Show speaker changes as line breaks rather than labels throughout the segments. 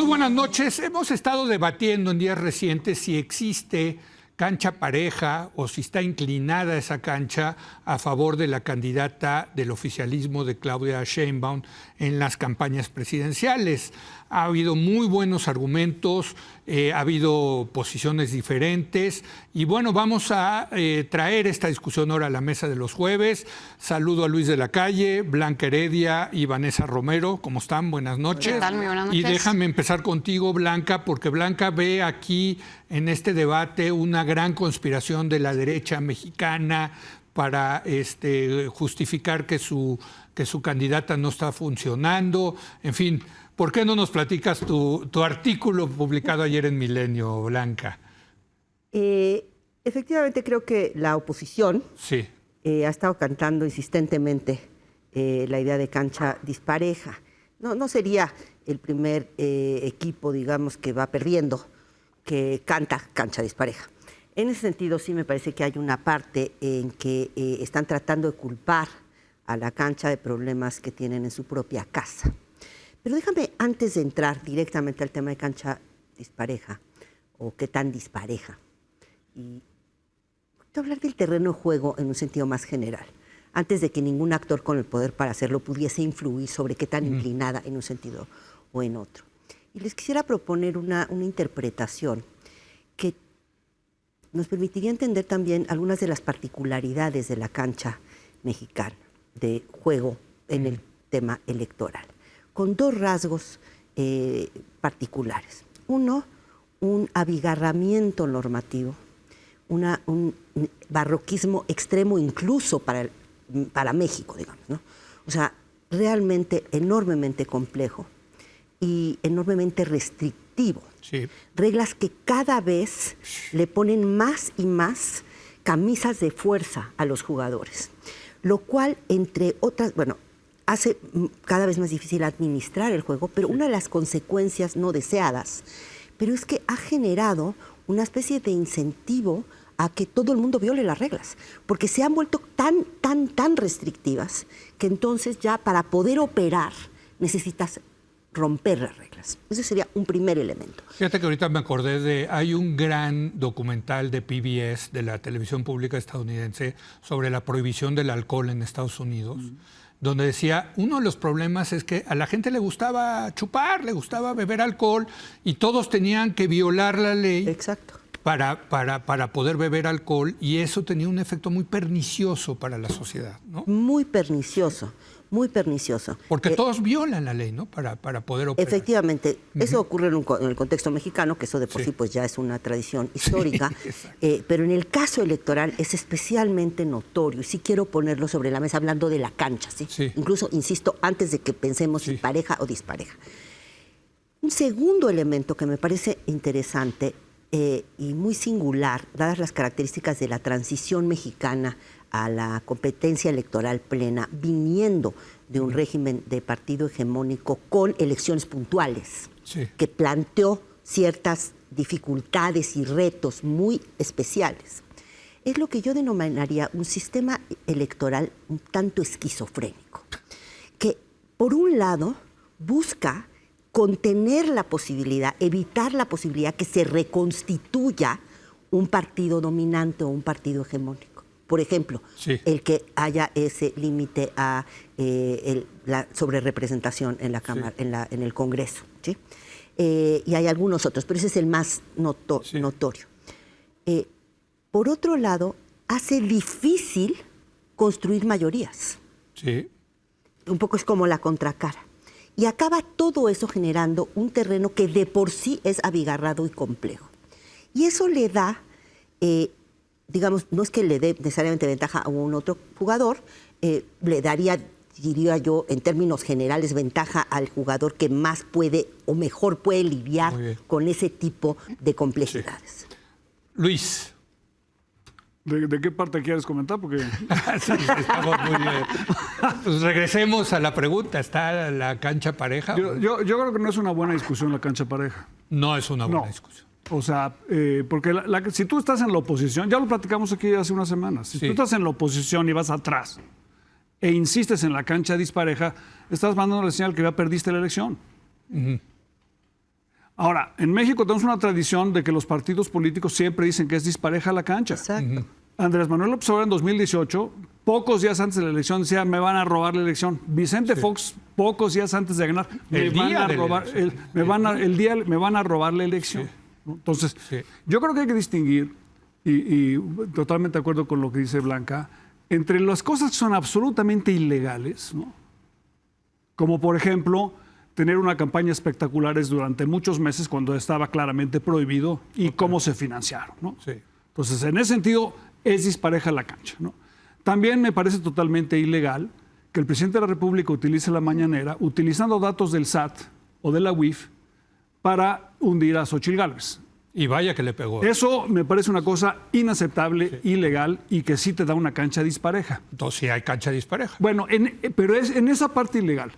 Muy buenas noches. Hemos estado debatiendo en días recientes si existe cancha pareja o si está inclinada esa cancha a favor de la candidata del oficialismo de Claudia Sheinbaum en las campañas presidenciales. Ha habido muy buenos argumentos, ha habido posiciones diferentes y bueno, vamos a traer esta discusión ahora a la mesa de los jueves. Saludo a Luis de la Calle, Blanca Heredia y Vanessa Romero. ¿Cómo están? Buenas noches.
¿Qué tal? Muy buenas noches.
Y déjame empezar contigo, Blanca, porque Blanca ve aquí en este debate una gran conspiración de la derecha mexicana para justificar que su candidata no está funcionando. En fin, ¿por qué no nos platicas tu artículo publicado ayer en Milenio, Blanca?
Efectivamente, creo que la oposición
Sí.
ha estado cantando insistentemente la idea de cancha dispareja. No sería el primer equipo, digamos, que va perdiendo, que canta cancha dispareja. En ese sentido, sí me parece que hay una parte en que están tratando de culpar a la cancha de problemas que tienen en su propia casa. Pero déjame, antes de entrar directamente al tema de cancha dispareja, o qué tan dispareja, y hablar del terreno de juego en un sentido más general, antes de que ningún actor con el poder para hacerlo pudiese influir sobre qué tan inclinada en un sentido o en otro. Y les quisiera proponer una interpretación que nos permitiría entender también algunas de las particularidades de la cancha mexicana de juego en el tema electoral, con dos rasgos particulares. Uno, un abigarramiento normativo, un barroquismo extremo incluso para México, digamos, ¿no? O sea, realmente enormemente complejo y enormemente restrictivo.
Sí. Reglas
que cada vez le ponen más y más camisas de fuerza a los jugadores, lo cual, entre otras, bueno, hace cada vez más difícil administrar el juego, pero una de las consecuencias no deseadas, pero es que ha generado una especie de incentivo a que todo el mundo viole las reglas, porque se han vuelto tan restrictivas que entonces ya para poder operar necesitas romper las reglas. Ese sería un primer elemento.
Fíjate que ahorita me acordé hay un gran documental de PBS, de la televisión pública estadounidense, sobre la prohibición del alcohol en Estados Unidos, donde decía, uno de los problemas es que a la gente le gustaba chupar, le gustaba beber alcohol y todos tenían que violar la ley.
Exacto.
Para poder beber alcohol, y eso tenía un efecto muy pernicioso para la sociedad, ¿no?
Muy pernicioso, muy pernicioso.
Porque todos violan la ley, ¿no? Para poder operar.
Efectivamente, eso ocurre en el contexto mexicano, que eso de por sí pues ya es una tradición histórica, pero en el caso electoral es especialmente notorio, y sí quiero ponerlo sobre la mesa hablando de la cancha, ¿sí? Incluso, insisto, antes de que pensemos si pareja o dispareja. Un segundo elemento que me parece interesante y muy singular, dadas las características de la transición mexicana a la competencia electoral plena, viniendo de un régimen de partido hegemónico con elecciones puntuales, que planteó ciertas dificultades y retos muy especiales. Es lo que yo denominaría un sistema electoral un tanto esquizofrénico, que por un lado busca contener la posibilidad, evitar la posibilidad que se reconstituya un partido dominante o un partido hegemónico. Por ejemplo, el que haya ese límite a la sobrerepresentación en la Cámara, en el Congreso, ¿sí? Y hay algunos otros, pero ese es el más notorio. Por otro lado, hace difícil construir mayorías.
Sí.
Un poco es como la contracara. Y acaba todo eso generando un terreno que de por sí es abigarrado y complejo. Y eso le da, digamos, no es que le dé necesariamente ventaja a un otro jugador, le daría, diría yo, en términos generales, ventaja al jugador que más puede o mejor puede lidiar con ese tipo de complejidades.
Luis.
¿De qué parte quieres comentar? Porque
estamos muy bien. Pues regresemos a la pregunta. ¿Está la cancha pareja?
Yo creo que no es una buena discusión la cancha pareja.
No es una buena discusión.
O sea, porque si tú estás en la oposición, ya lo platicamos aquí hace unas semanas, si tú estás en la oposición y vas atrás e insistes en la cancha dispareja, estás mandando la señal que ya perdiste la elección. Ahora, en México tenemos una tradición de que los partidos políticos siempre dicen que es dispareja la cancha.
Exacto.
Andrés Manuel López Obrador en 2018, pocos días antes de la elección, decía, me van a robar la elección. Vicente Fox, pocos días antes de ganar, me van a robar la elección. ¿No? Entonces, yo creo que hay que distinguir, y totalmente de acuerdo con lo que dice Blanca, entre las cosas que son absolutamente ilegales, ¿no? Como por ejemplo tener una campaña espectaculares durante muchos meses cuando estaba claramente prohibido y cómo se financiaron, ¿no?
Sí.
Entonces, en ese sentido, es dispareja la cancha, ¿no? También me parece totalmente ilegal que el presidente de la República utilice la mañanera utilizando datos del SAT o de la UIF para hundir a Xóchitl Gálvez.
Y vaya que le pegó.
Eso me parece una cosa inaceptable, ilegal y que sí te da una cancha dispareja.
Entonces sí hay cancha dispareja.
Bueno, pero es en esa parte ilegal.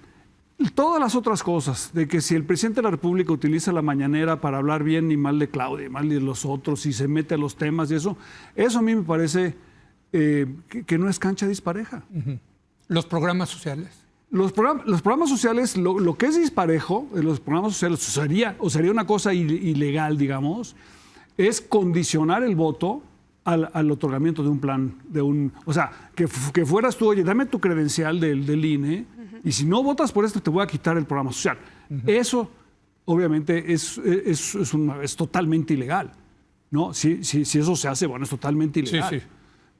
Todas las otras cosas, de que si el presidente de la República utiliza la mañanera para hablar bien y mal de Claudia, mal de los otros, y se mete a los temas y eso a mí me parece que no es cancha dispareja.
Los programas sociales.
Los programas sociales, lo que es disparejo, los programas sociales sería una cosa ilegal, digamos, es condicionar el voto al otorgamiento de un plan, o sea, que fueras tú, oye, dame tu credencial del INE, y si no votas por esto te voy a quitar el programa social. Eso, obviamente, es totalmente ilegal, ¿no? Si eso se hace, bueno, es totalmente ilegal.
Sí, sí.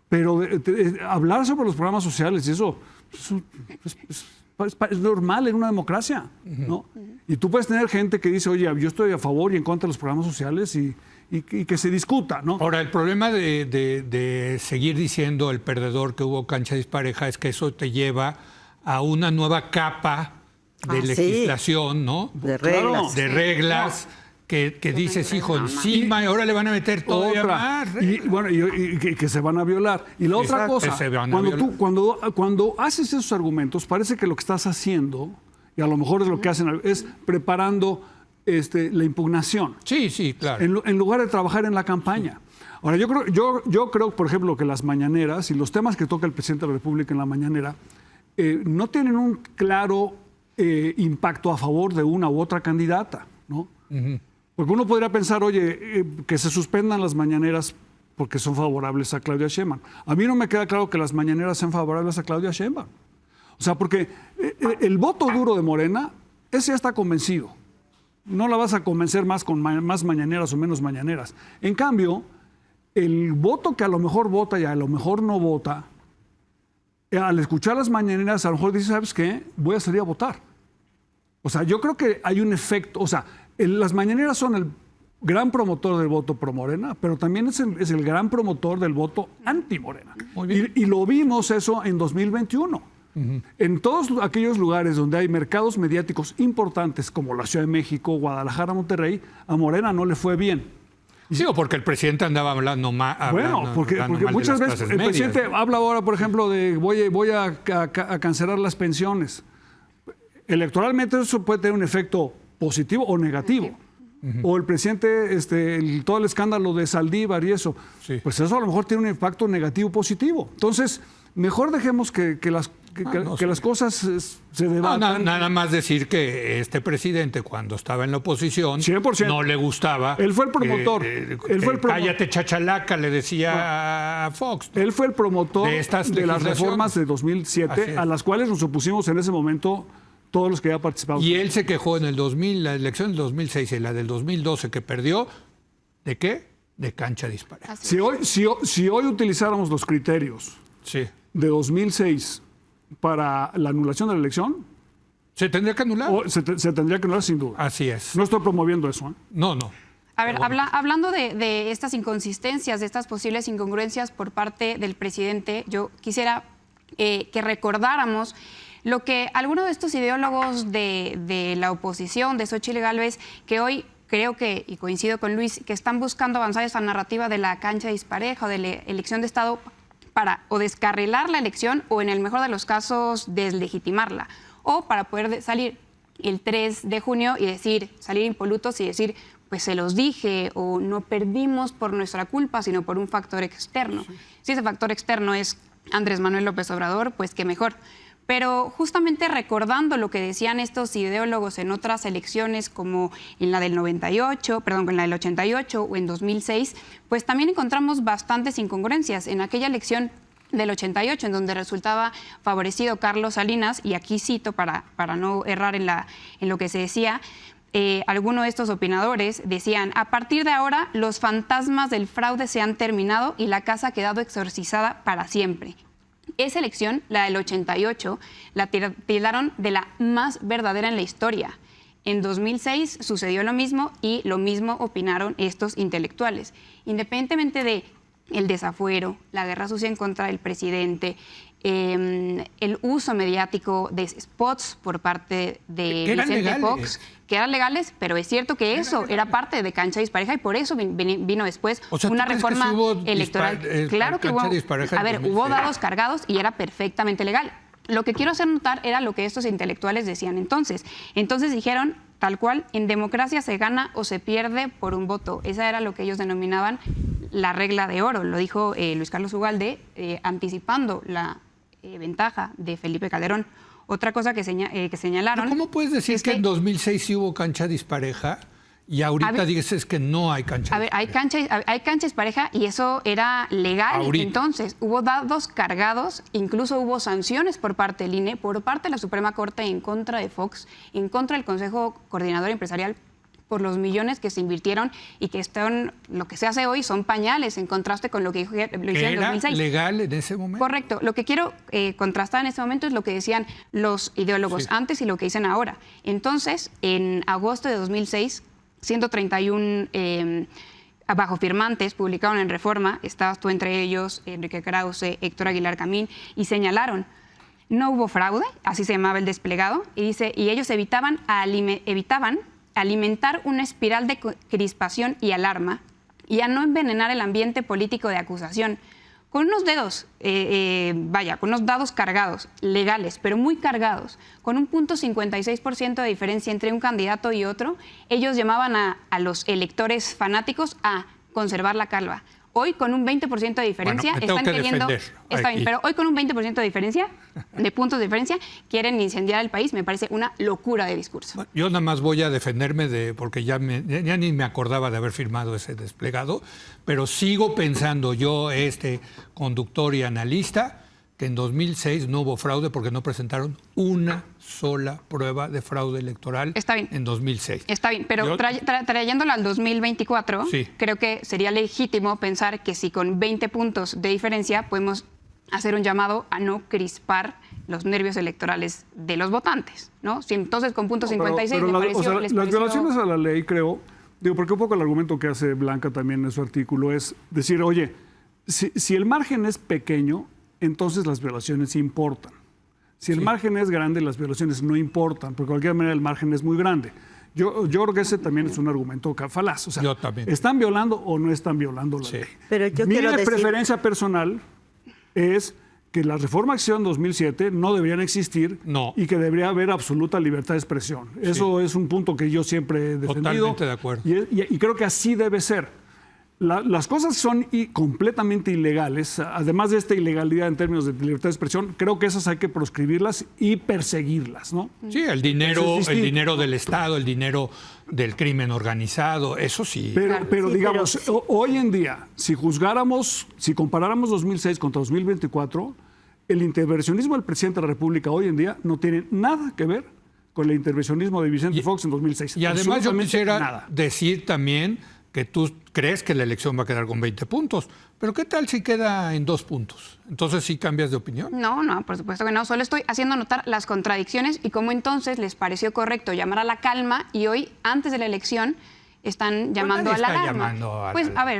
Pero hablar sobre los programas sociales, eso es normal en una democracia, ¿no? Y tú puedes tener gente que dice, oye, yo estoy a favor y en contra de los programas sociales y que se discuta, ¿no?
Ahora, el problema de seguir diciendo el perdedor que hubo cancha dispareja es que eso te lleva a una nueva capa de legislación, ¿no?
De reglas.
De reglas. Que dices, hijo, encima, y ahora le van a meter todavía más.
Y bueno, y que se van a violar. Y la otra cosa, cuando haces esos argumentos, parece que lo que estás haciendo, y a lo mejor es lo que hacen, es preparando la impugnación.
Sí, sí, claro.
En lugar de trabajar en la campaña. Ahora, yo creo, por ejemplo, que las mañaneras y los temas que toca el presidente de la República en la mañanera no tienen un claro impacto a favor de una u otra candidata, ¿no? Porque uno podría pensar, oye, que se suspendan las mañaneras porque son favorables a Claudia Sheinbaum. A mí no me queda claro que las mañaneras sean favorables a Claudia Sheinbaum. O sea, porque el voto duro de Morena, ese ya está convencido. No la vas a convencer más con más mañaneras o menos mañaneras. En cambio, el voto que a lo mejor vota y a lo mejor no vota, al escuchar las mañaneras, a lo mejor dice, ¿sabes qué? Voy a salir a votar. O sea, yo creo que hay un efecto, o sea, las mañaneras son el gran promotor del voto pro Morena, pero también es el gran promotor del voto anti Morena. Y lo vimos eso en 2021. En todos aquellos lugares donde hay mercados mediáticos importantes, como la Ciudad de México, Guadalajara, Monterrey, a Morena no le fue bien.
Sí, o porque el presidente andaba hablando más.
Bueno, porque muchas veces el presidente habla ahora, por ejemplo, de voy a cancelar las pensiones. Electoralmente eso puede tener un efecto positivo o negativo. O el presidente, todo el escándalo de Saldívar y eso, pues eso a lo mejor tiene un impacto negativo positivo. Entonces, mejor dejemos que las cosas se debatan.
Nada más decir que este presidente, cuando estaba en la oposición,
100%.
No le gustaba.
Él fue el promotor.
Cállate, chachalaca, le decía a Fox.
Él fue el promotor de las reformas de 2007,
Así es.
a las cuales nos opusimos en ese momento todos los que habían participado.
Y él se quejó en el 2000, la elección del 2006 y la del 2012 que perdió, ¿de qué? De cancha dispareja.
Si hoy utilizáramos los criterios de 2006 para la anulación de la elección,
¿se tendría que anular?
Se tendría que anular sin duda.
Así es.
No estoy promoviendo eso.
No.
A ver, hablando de estas inconsistencias, de estas posibles incongruencias por parte del presidente, yo quisiera que recordáramos lo que algunos de estos ideólogos de la oposición, de Xóchitl Gálvez, que hoy creo que, y coincido con Luis, que están buscando avanzar esa narrativa de la cancha dispareja o de la elección de Estado para o descarrilar la elección o, en el mejor de los casos, deslegitimarla, o para poder salir el 3 de junio y salir impolutos y decir, pues se los dije, o no perdimos por nuestra culpa, sino por un factor externo. Si ese factor externo es Andrés Manuel López Obrador, pues qué mejor. Pero justamente recordando lo que decían estos ideólogos en otras elecciones, como en la del 98, perdón, en la del 88 o en 2006, pues también encontramos bastantes incongruencias. En aquella elección del 88, en donde resultaba favorecido Carlos Salinas, y aquí cito para no errar en lo que se decía, algunos de estos opinadores decían: a partir de ahora los fantasmas del fraude se han terminado y la casa ha quedado exorcizada para siempre. Esa elección, la del 88, la tildaron de la más verdadera en la historia. En 2006 sucedió lo mismo y lo mismo opinaron estos intelectuales. Independientemente de el desafuero, la guerra sucia en contra del presidente, el uso mediático de spots por parte de Vicente Fox, que eran legales, pero es cierto que eso era parte de cancha dispareja y por eso vino después una reforma electoral. Claro que hubo, hubo dados cargados y era perfectamente legal. Lo que quiero hacer notar era lo que estos intelectuales decían entonces. Entonces dijeron, tal cual, en democracia se gana o se pierde por un voto. Esa era lo que ellos denominaban la regla de oro. Lo dijo Luis Carlos Ugalde, anticipando la ventaja de Felipe Calderón. Otra cosa que señalaron...
¿Cómo puedes decir que en 2006 sí hubo cancha dispareja y ahorita dices que no hay cancha dispareja?
Hay cancha dispareja y eso era legal.
Ahorita.
Entonces, hubo dados cargados, incluso hubo sanciones por parte del INE, por parte de la Suprema Corte en contra de Fox, en contra del Consejo Coordinador Empresarial, por los millones que se invirtieron y que lo que se hace hoy son pañales en contraste con lo que lo hicieron en 2006.
¿Era legal en ese momento?
Correcto. Lo que quiero contrastar en este momento es lo que decían los ideólogos antes y lo que dicen ahora. Entonces, en agosto de 2006, 131 abajo firmantes publicaron en Reforma, estabas tú entre ellos, Enrique Krause, Héctor Aguilar Camín, y señalaron: no hubo fraude, así se llamaba el desplegado, y dice, y ellos evitaban alimentar una espiral de crispación y alarma y a no envenenar el ambiente político de acusación. Con unos con unos dados cargados, legales, pero muy cargados, con un 0.56% de diferencia entre un candidato y otro, ellos llamaban a los electores fanáticos a conservar la calma. Hoy con un 20% de diferencia están queriendo... Está bien, pero hoy con un 20% de diferencia, de puntos de diferencia, quieren incendiar el país. Me parece una locura de discurso.
Bueno, yo nada más voy a defenderme porque ya ni me acordaba de haber firmado ese desplegado, pero sigo pensando yo, conductor y analista, que en 2006 no hubo fraude porque no presentaron una sola prueba de fraude electoral en 2006.
Está bien, pero trayéndolo al 2024, creo que sería legítimo pensar que si con 20 puntos de diferencia podemos hacer un llamado a no crispar los nervios electorales de los votantes, ¿no? Si entonces con punto 56 me pareció...
Las violaciones a la ley, creo, porque un poco el argumento que hace Blanca también en su artículo es decir, oye, si el margen es pequeño, entonces las violaciones importan. Si el margen es grande, las violaciones no importan, porque de cualquier manera el margen es muy grande. Yo creo que ese también es un argumento falaz. O sea,
yo también.
¿están violando o no están violando la ley?
Pero yo
Mi preferencia personal es que la reforma que hicieron en 2007 no deberían existir y que debería haber absoluta libertad de expresión. Eso es un punto que yo siempre he defendido.
Totalmente de acuerdo.
Y creo que así debe ser. Las cosas son completamente ilegales, además de esta ilegalidad en términos de libertad de expresión, creo que esas hay que proscribirlas y perseguirla, ¿no?
Sí, el dinero del Estado, el dinero del crimen organizado, eso sí.
Pero digamos, hoy en día, si comparáramos 2006 contra 2024, el intervencionismo del presidente de la República hoy en día no tiene nada que ver con el intervencionismo de Vicente Fox en 2006.
Y además yo quisiera decir también que tú crees que la elección va a quedar con 20 puntos, pero ¿qué tal si queda en 2 puntos? Entonces, ¿sí cambias de opinión?
No, por supuesto que no. Solo estoy haciendo notar las contradicciones y cómo entonces les pareció correcto llamar a la calma y hoy, antes de la elección, están llamando a la alarma.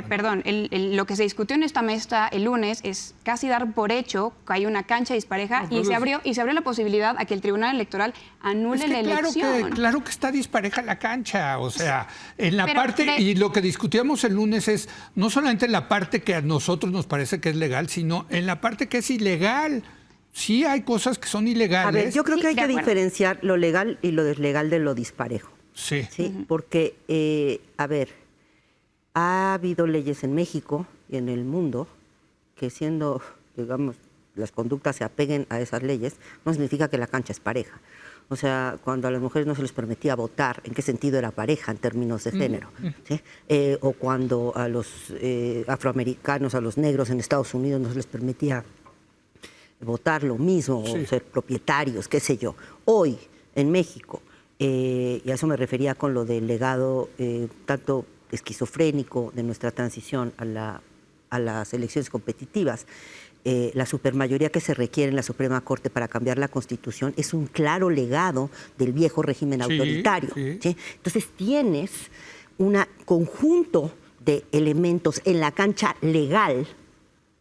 Perdón, lo que se discutió en esta mesa el lunes es casi dar por hecho que hay una cancha dispareja y se abrió la posibilidad a que el Tribunal Electoral anule la elección.
Claro que está dispareja la cancha, o sea, en la y lo que discutíamos el lunes es no solamente en la parte que a nosotros nos parece que es legal, sino en la parte que es ilegal. Sí hay cosas que son ilegales.
A ver, yo creo que hay que diferenciar lo legal y lo deslegal de lo disparejo.
Sí.
Porque, ha habido leyes en México y en el mundo que siendo, digamos, las conductas se apeguen a esas leyes, no significa que la cancha es pareja. O sea, cuando a las mujeres no se les permitía votar, ¿en qué sentido era pareja en términos de género? ¿Sí? O cuando a los afroamericanos, a los negros en Estados Unidos no se les permitía votar lo mismo, o ser propietarios, qué sé yo. Hoy, en México, y a eso me refería con lo del legado tanto esquizofrénico de nuestra transición a las elecciones competitivas, la supermayoría que se requiere en la Suprema Corte para cambiar la Constitución es un claro legado del viejo régimen autoritario. ¿Sí? Entonces tienes un conjunto de elementos en la cancha legal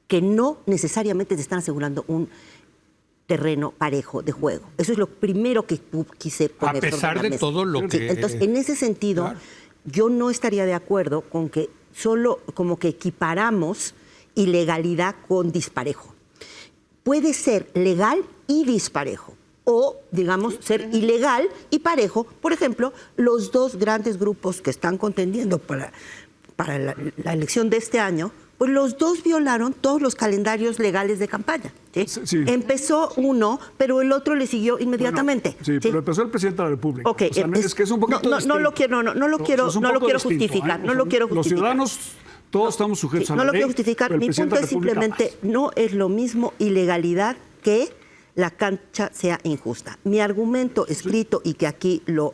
que no necesariamente te están asegurando un terreno parejo de juego. Eso es lo primero que quise poner sobre la mesa.
A pesar de todo lo que...
Entonces, en ese sentido, claro, yo no estaría de acuerdo con que solo como que equiparamos ilegalidad con disparejo. Puede ser legal y disparejo, o, digamos, ser ilegal y parejo. Por ejemplo, los dos grandes grupos que están contendiendo para la elección de este año, pues los dos violaron todos los calendarios legales de campaña. ¿Sí? Sí. Empezó uno, pero el otro le siguió inmediatamente.
Bueno, sí, pero empezó el presidente de la República.
Okay,
o sea, es que es un poquito
no lo quiero justificar. No lo quiero justificar.
Los ciudadanos todos estamos sujetos a la ley.
No lo quiero justificar. Mi punto es simplemente, no es lo mismo ilegalidad que la cancha sea injusta. Mi argumento escrito, y que aquí lo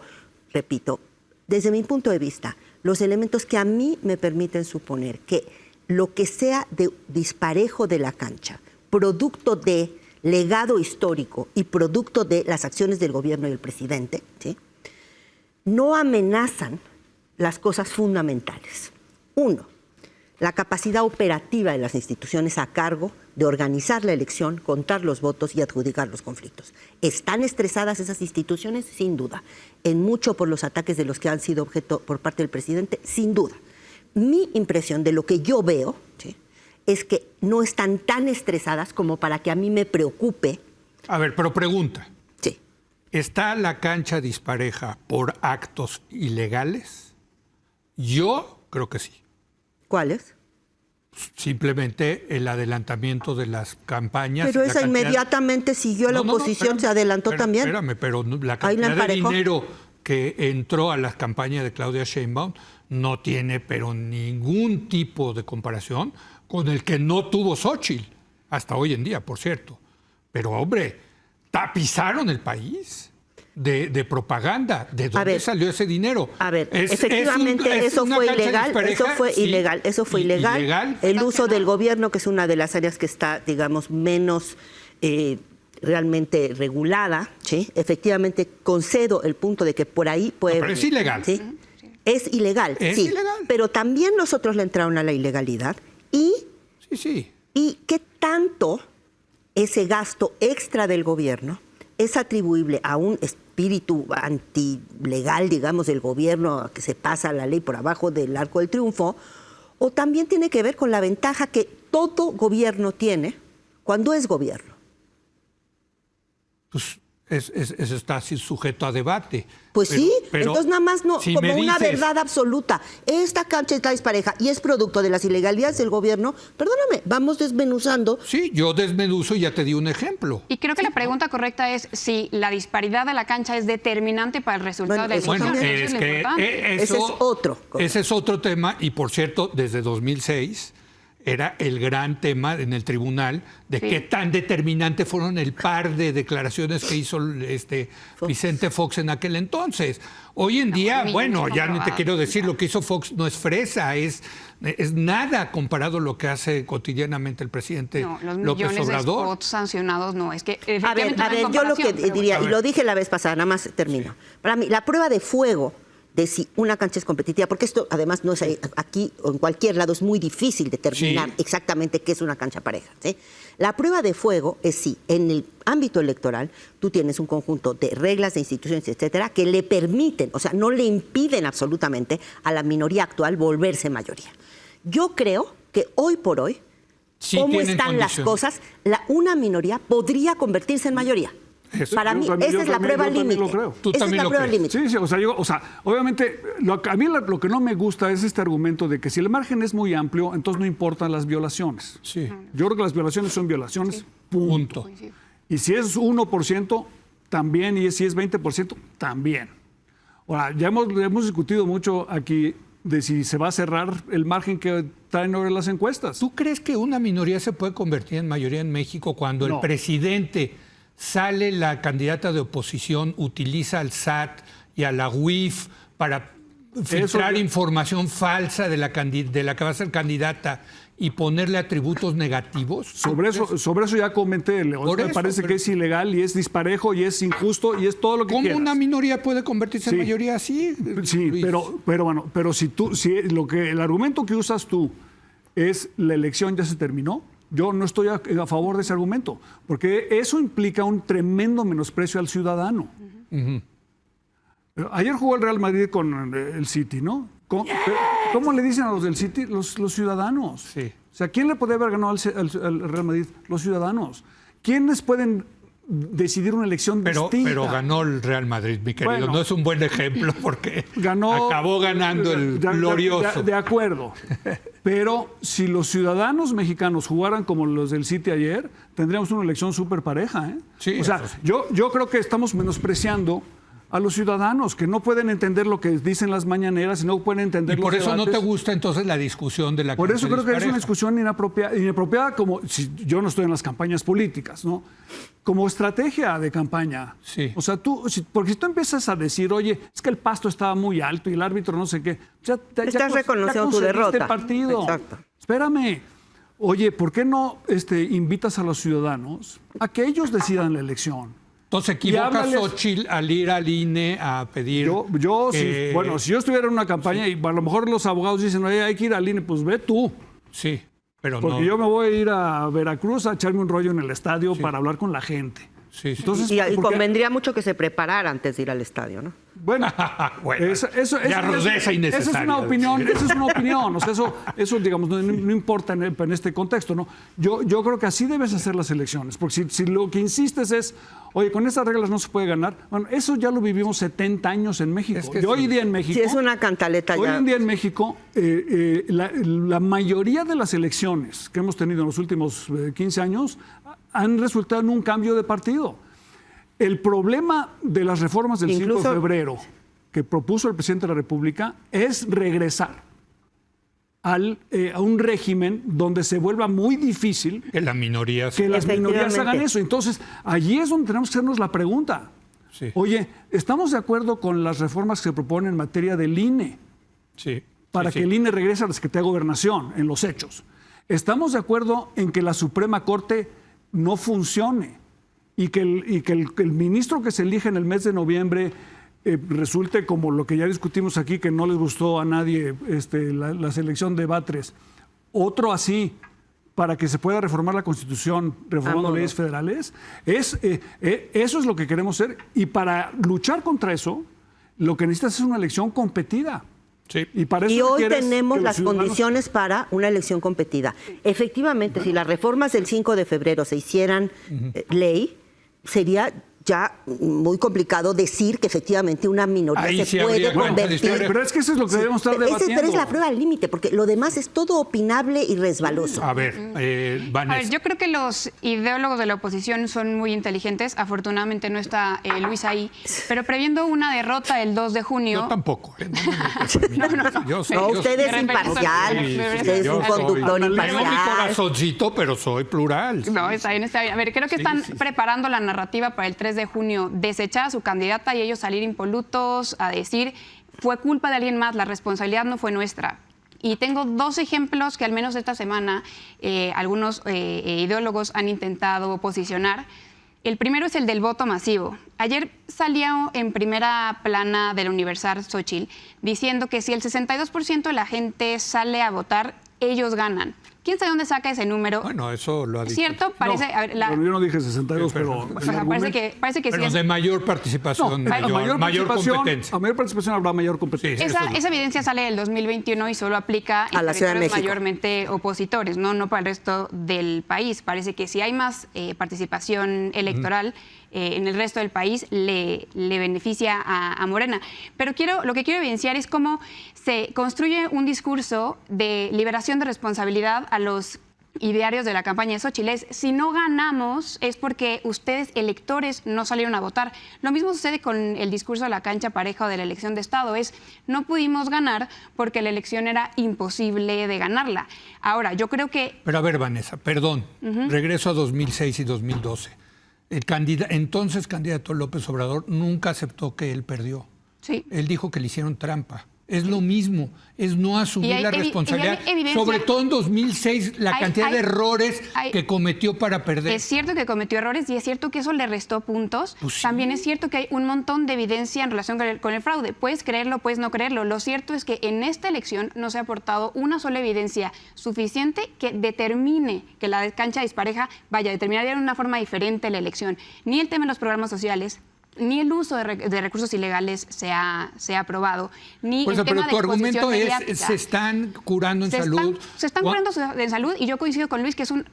repito, desde mi punto de vista, los elementos que a mí me permiten suponer que lo que sea de disparejo de la cancha, producto de legado histórico y producto de las acciones del gobierno y del presidente, ¿sí?, no amenazan las cosas fundamentales. Uno, la capacidad operativa de las instituciones a cargo de organizar la elección, contar los votos y adjudicar los conflictos. ¿Están estresadas esas instituciones? Sin duda. En mucho por los ataques de los que han sido objeto por parte del presidente, sin duda. Mi impresión de lo que yo veo, ¿sí?, es que no están tan estresadas como para que a mí me preocupe.
A ver, pero pregunta.
Sí.
¿Está la cancha dispareja por actos ilegales? Yo creo que sí.
¿Cuáles?
Simplemente el adelantamiento de las campañas.
Pero esa inmediatamente siguió la oposición, se adelantó también.
Espérame, pero la cantidad de dinero que entró a las campañas de Claudia Sheinbaum no tiene pero ningún tipo de comparación con el que no tuvo Xóchitl, hasta hoy en día, por cierto. Pero, hombre, tapizaron el país de propaganda. ¿De dónde salió ese dinero?
A ver, efectivamente eso fue ilegal, eso fue ilegal. El uso del gobierno, que es una de las áreas que está, digamos, menos realmente regulada, ¿sí? Efectivamente concedo el punto de que por ahí puede...
No, pero es ilegal.
¿Sí? Es ilegal,
es
sí.
Ilegal.
Pero también nosotros le entraron a la ilegalidad y...
Sí.
¿Y qué tanto ese gasto extra del gobierno es atribuible a un espíritu antilegal, digamos, del gobierno, que se pasa la ley por abajo del Arco del Triunfo, o también tiene que ver con la ventaja que todo gobierno tiene cuando es gobierno?
Pues eso está así sujeto a debate.
Pues pero entonces nada más no,
si
como una verdad absoluta. Esta cancha está dispareja y es producto de las ilegalidades del gobierno. Perdóname, vamos desmenuzando.
Sí, yo desmenuzo y ya te di un ejemplo.
Y creo que la pregunta correcta es si la disparidad de la cancha es determinante para el resultado de la elección.
Bueno, es que
ese es otro.
Ese es otro tema, y por cierto, desde 2006 era el gran tema en el tribunal de qué tan determinante fueron el par de declaraciones que hizo Vicente Fox en aquel entonces. Hoy en día, bueno, ya no te quiero decir, lo que hizo Fox no es fresa, es nada comparado a lo que hace cotidianamente el presidente López Obrador.
Los millones de spots sancionados, no, es que...
A ver, yo lo que diría, y lo dije la vez pasada, nada más termino. Para mí, la prueba de fuego de si una cancha es competitiva, porque esto además no es aquí o en cualquier lado, es muy difícil determinar exactamente qué es una cancha pareja, ¿sí? La prueba de fuego es si en el ámbito electoral tú tienes un conjunto de reglas, de instituciones, etcétera, que le permiten, o sea, no le impiden absolutamente a la minoría actual volverse mayoría. Yo creo que hoy por hoy, cómo están las cosas, una minoría podría convertirse en mayoría. Para mí, esa es la prueba límite. Esa es la prueba límite.
Sí, o sea, obviamente, a mí lo que no me gusta es este argumento de que si el margen es muy amplio, entonces no importan las violaciones.
Sí.
Yo creo que las violaciones son violaciones. punto. Y si es 1%, también, y si es 20%, también. Ahora, ya hemos discutido mucho aquí de si se va a cerrar el margen que traen ahora las encuestas.
¿Tú crees que una minoría se puede convertir en mayoría en México cuando el presidente sale, la candidata de oposición utiliza al SAT y a la UIF para filtrar información falsa de la que va a ser candidata y ponerle atributos negativos?
Sobre eso ya comenté, León. Me parece que es ilegal y es disparejo y es injusto y es todo lo que
¿Cómo
quieras.
una minoría puede convertirse en mayoría así?
Sí,
Luis?
pero si el argumento que usas tú es la elección ya se terminó, yo no estoy a favor de ese argumento, porque eso implica un tremendo menosprecio al ciudadano. Ayer jugó el Real Madrid con el City, ¿no? ¿Cómo le dicen a los del City? Los ciudadanos.
Sí.
O sea, ¿quién le podría haber ganado al Real Madrid? Los ciudadanos. ¿Quiénes pueden decidir una elección distinta?
Pero ganó el Real Madrid, mi querido.
Bueno,
no es un buen ejemplo porque
ganó,
acabó ganando el glorioso.
De acuerdo. Pero si los ciudadanos mexicanos jugaran como los del City ayer, tendríamos una elección súper pareja, ¿eh?
Sí,
o sea,
eso sí.
yo creo que estamos menospreciando a los ciudadanos que no pueden entender lo que dicen las mañaneras y no pueden entender
Y por
los
eso no te
debates.
gusta entonces la discusión de la
Por eso
cancha
creo que es
dispareja.
una discusión inapropiada como si yo no estoy en las campañas políticas, ¿no? Como estrategia de campaña.
Sí.
O sea, porque si tú empiezas a decir, oye, es que el pasto estaba muy alto y el árbitro no sé qué,
Estás reconociendo tu derrota.
El partido.
Exacto.
Espérame. Oye, ¿por qué no invitas a los ciudadanos a que ellos decidan la elección?
Entonces equivoca
háblales-
Xóchitl al ir al INE a pedir...
si yo estuviera en una campaña y a lo mejor los abogados dicen, oye, hay que ir al INE, pues ve tú.
Sí, pero
Porque
no...
yo me voy a ir a Veracruz a echarme un rollo en el estadio para hablar con la gente.
Sí, sí.
Entonces,
Y
porque-
convendría mucho que se preparara antes de ir al estadio, ¿no?
Bueno,
Bueno,
eso
ya rudeza
esa es
innecesaria.
una opinión, O sea, eso digamos, no importa en este contexto, ¿no? Yo creo que así debes hacer las elecciones, porque si lo que insistes es, oye, con estas reglas no se puede ganar, bueno, eso ya lo vivimos 70 años en México.
Es que
Y hoy
sí.
día en México...
Sí, es una cantaleta
Hoy
ya.
en día en México, la mayoría de las elecciones que hemos tenido en los últimos 15 años han resultado en un cambio de partido. El problema de las reformas del 5 de febrero que propuso el presidente de la República es regresar a un régimen donde se vuelva muy difícil
Que la minoría...
que las minorías
Efectivamente.
hagan eso. Entonces, allí es donde tenemos que hacernos la pregunta.
Sí.
Oye, ¿estamos de acuerdo con las reformas que se proponen en materia del INE?
Sí,
Para
sí,
que
sí.
el INE regrese a la Secretaría de Gobernación en los hechos. ¿Estamos de acuerdo en que la Suprema Corte no funcione y que el ministro que se elige en el mes de noviembre resulte como lo que ya discutimos aquí, que no les gustó a nadie la selección de Batres, otro así, para que se pueda reformar la Constitución, reformando leyes federales? Eso es lo que queremos hacer. Y para luchar contra eso, lo que necesitas es una elección competida.
Sí.
Y, para eso
Y hoy
requieres
tenemos
que los
las
ciudadanos-
condiciones para una elección competida. Efectivamente, si las reformas del 5 de febrero se hicieran ley, sería ya muy complicado decir que efectivamente una minoría
Ahí
se
sí
puede
habría
convertir.
contradicciones.
Pero es que eso es lo que debemos estar debatiendo.
Pero es la prueba al límite, porque lo demás es todo opinable y resbaloso.
A ver, Vanessa.
A ver, yo creo que los ideólogos de la oposición son muy inteligentes. Afortunadamente no está Luis ahí. Pero previendo una derrota el 2 de junio...
Yo tampoco. No,
No, usted es imparcial, usted es un conductor
Tengo mi
imparcial.
corazoncito, pero soy plural.
No, está bien, está bien. A ver, creo que están preparando la narrativa para el 3 de junio, desechar a su candidata y ellos salir impolutos a decir, fue culpa de alguien más, la responsabilidad no fue nuestra. Y tengo dos ejemplos que al menos esta semana algunos ideólogos han intentado posicionar. El primero es el del voto masivo. Ayer salió en primera plana del Universal Xóchitl diciendo que si el 62% de la gente sale a votar, ellos ganan. ¿Quién sabe dónde saca ese número?
Bueno, eso lo ha dicho.
¿Cierto? Parece...
No,
a ver,
yo no dije 62, pero...
o sea, parece que
Pero
sí.
de mayor participación, mayor competencia.
A mayor participación habrá mayor competencia.
Sí.
Esa evidencia sale del 2021 y solo aplica
A la Ciudad de
territorios
México.
mayormente opositores, no para el resto del país. Parece que si hay más participación electoral en el resto del país, le beneficia a Morena. Pero lo que quiero evidenciar es cómo se construye un discurso de liberación de responsabilidad a los idearios de la campaña de Xóchitl es, si no ganamos es porque ustedes, electores, no salieron a votar. Lo mismo sucede con el discurso de la cancha pareja o de la elección de Estado, es no pudimos ganar porque la elección era imposible de ganarla. Ahora, yo creo que...
Pero a ver, Vanessa, perdón, regreso a 2006 y 2012. El entonces candidato López Obrador nunca aceptó que él perdió.
Sí.
Él dijo que le hicieron trampa. Es lo mismo, es no asumir la responsabilidad. Sobre todo en 2006, la cantidad de errores que cometió para perder.
Es cierto que cometió errores y es cierto que eso le restó puntos.
Pues sí.
También es cierto que hay un montón de evidencia en relación con el fraude. Puedes creerlo, puedes no creerlo. Lo cierto es que en esta elección no se ha aportado una sola evidencia suficiente que determine que la cancha dispareja vaya a determinar de una forma diferente la elección. Ni el tema de los programas sociales, ni el uso de recursos ilegales se ha aprobado, ni el tema
pero tu
de
argumento es,
mediática.
se están curando en salud.
Se están curando en salud y yo coincido con Luis que es un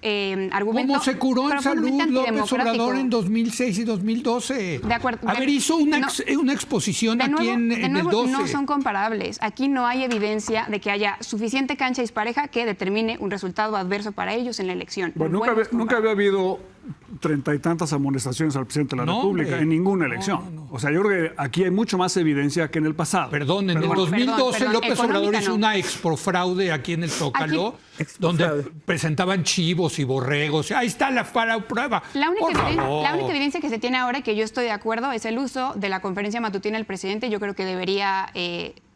argumento
¿Cómo se curó en salud López Obrador en 2006 y 2012?
De acuerdo.
A ver, hizo una exposición aquí en el 12.
No son comparables. Aquí no hay evidencia de que haya suficiente cancha dispareja que determine un resultado adverso para ellos en la elección.
Bueno, nunca había habido 30 y tantas amonestaciones al presidente de la República en ninguna elección.
No.
O sea, yo creo que aquí hay mucho más evidencia que en el pasado.
Perdón, en el 2012 López Obrador hizo una expofraude aquí en el Zócalo, donde presentaban chivos y borregos. Ahí está la prueba.
La única evidencia que se tiene ahora y que yo estoy de acuerdo es el uso de la conferencia matutina del presidente. Yo creo que debería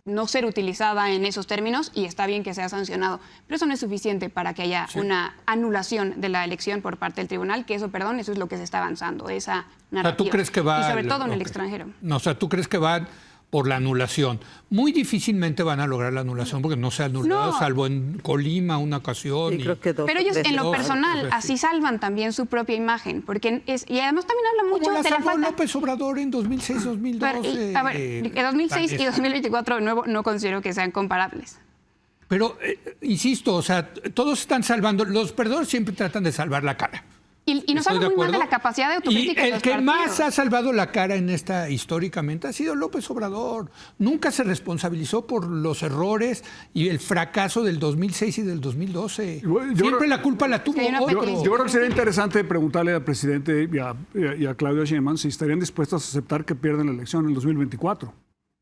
no ser utilizada en esos términos y está bien que sea sancionado. Pero eso no es suficiente para que haya una anulación de la elección por parte del tribunal, que eso es lo que se está avanzando, esa narrativa.
O sea, ¿tú crees que va
y sobre todo en el extranjero.
No, o sea, ¿tú crees que van por la anulación? Muy difícilmente van a lograr la anulación porque no se ha anulado, salvo en Colima una ocasión.
Sí, creo que
pero ellos en lo personal así salvan también su propia imagen, porque y además también habla mucho
¿Cómo la
de la
salvó
falta...
López Obrador en 2006-2012?
A ver, 2006 y 2024 de nuevo no considero que sean comparables.
Pero, insisto, o sea, todos están salvando, los perdedores siempre tratan de salvar la cara.
Y nos habla muy mal de la capacidad de autocrítica de
Y el
los
que
partidos.
más ha salvado la cara en esta históricamente ha sido López Obrador. Nunca se responsabilizó por los errores y el fracaso del 2006 y del 2012. Siempre la culpa la tuvo otro.
Yo creo que sería interesante preguntarle al presidente y a Claudia Sheinbaum si estarían dispuestos a aceptar que pierden la elección en el 2024.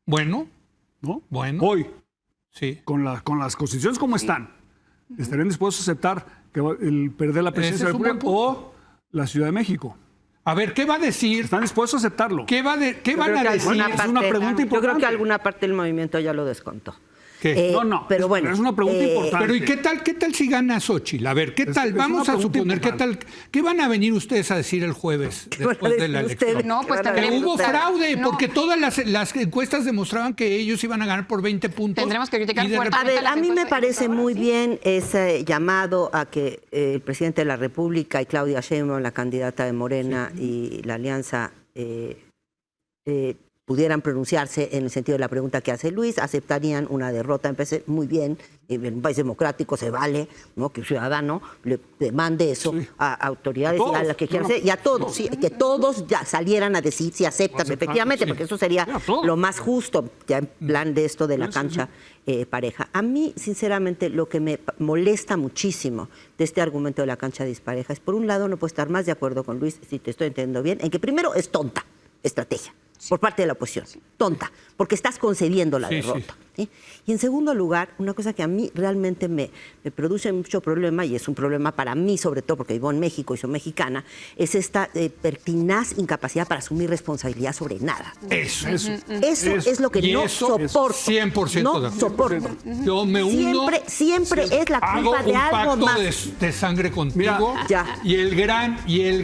Bueno,
¿no?
Bueno.
Hoy,
sí.
con las constituciones como están, ¿estarían dispuestos a aceptar que el perder la presidencia de la República o la Ciudad de México?
A ver, ¿qué va a decir?
¿Están dispuestos a aceptarlo?
¿Qué van a decir?
Es una pregunta importante.
Yo creo que alguna parte del movimiento ya lo descontó.
¿Qué?
No,
pero bueno,
es una pregunta importante.
Pero ¿y qué tal si gana Xóchitl? A ver, ¿qué tal?
Es
Vamos
una
a suponer,
pregunta
¿qué van a venir ustedes a decir el jueves después de la elección?
No, pues
Que
tendremos...
hubo fraude,
No.
porque todas las encuestas demostraban que ellos iban a ganar por 20 puntos.
Tendremos que criticar
Y de
fuerte.
A ver, a mí me
Las
parece
encuestas
muy
sí.
bien ese llamado a que el presidente de la República y Claudia Sheinbaum, la candidata de Morena y la alianza, pudieran pronunciarse en el sentido de la pregunta que hace Luis, aceptarían una derrota. Me parece muy bien, en un país democrático se vale, ¿no?, que un ciudadano le demande eso a autoridades y a las que quieran hacer, y a todos, sí, que todos ya salieran a decir si aceptan efectivamente, porque eso sería lo más justo, ya en plan de esto de la cancha pareja. A mí, sinceramente, lo que me molesta muchísimo de este argumento de la cancha dispareja es, por un lado, no puedo estar más de acuerdo con Luis, si te estoy entendiendo bien, en que primero es tonta estrategia por parte de la oposición, tonta, porque estás concediendo la derrota. ¿Sí? Y en segundo lugar, una cosa que a mí realmente me produce mucho problema, y es un problema para mí sobre todo porque vivo en México y soy mexicana, es esta pertinaz incapacidad para asumir responsabilidad sobre nada.
Eso
es lo que no soporto.
100%
no
de acuerdo.
soporto.
Yo me uno.
Siempre es la
hago
culpa de
un
algo
pacto
más.
de sangre contigo.
Mira, ya.
Y el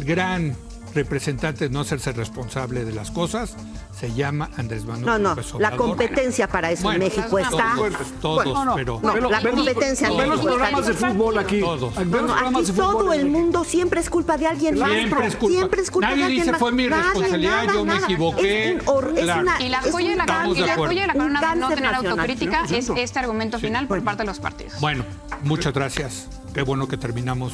gran representante de no hacerse responsable de las cosas se llama Andrés Manuel López Obrador.
La competencia para eso en México está...
Todos, pero...
la competencia en
Ven los
México
programas de fútbol aquí.
Todos.
Ven los programas
aquí
de fútbol
todo el
en México.
mundo siempre es culpa de alguien más. Siempre es culpa de
Nadie
alguien
dice
más.
fue mi
Nadie,
responsabilidad, yo me
nada.
equivoqué.
Claro.
Y la joya de la corona de no tener
nacional.
autocrítica es este argumento final por parte de los partidos.
Bueno, muchas gracias. qué bueno que terminamos.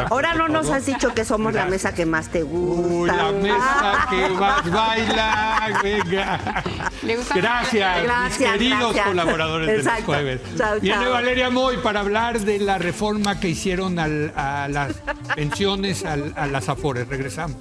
Ahora no nos has dicho que somos la mesa que más te gusta.
La mesa que más baila, venga.
¿Le gusta?
Gracias, mis queridos colaboradores de los jueves.
Chao,
Viene
chao.
Valeria Moy para hablar de la reforma que hicieron a las pensiones, a las Afores. Regresamos.